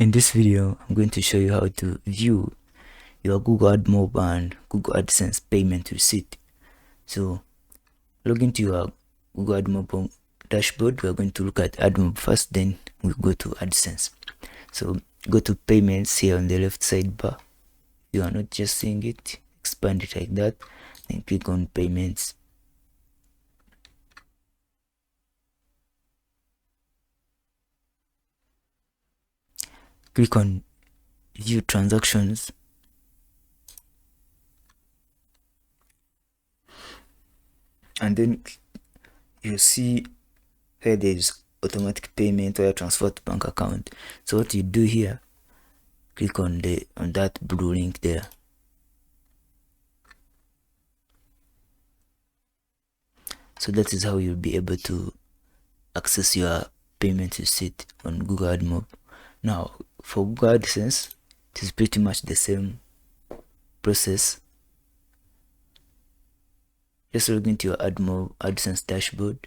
In this video, I'm going to show you how to view your Google AdMob and Google AdSense payment receipt. So log into your Google AdMob dashboard. We're going to look at AdMob first, then we go to AdSense. So go to payments here on the left sidebar. You are not just seeing it, expand it like that, then click on payments. Click on view transactions. And then you see here there is automatic payment or transfer to bank account. So what you do here, click on that blue link there. So that is how you'll be able to access your payment receipt on Google AdMob. Now for Google AdSense, it is pretty much the same process. Just log into your AdMob AdSense dashboard,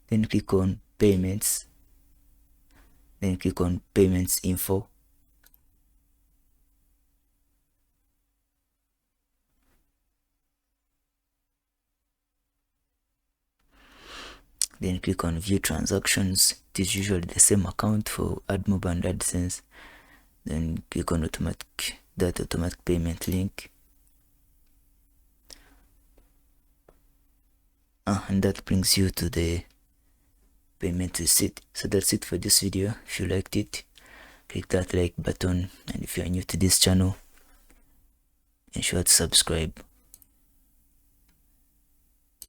then click on payments, then click on payments info. Then click on view transactions. It is usually the same account for AdMob and AdSense. Then click on that automatic payment link. And that brings you to the payment receipt. So that's it for this video. If you liked it, click that like button, and if you are new to this channel, ensure to subscribe.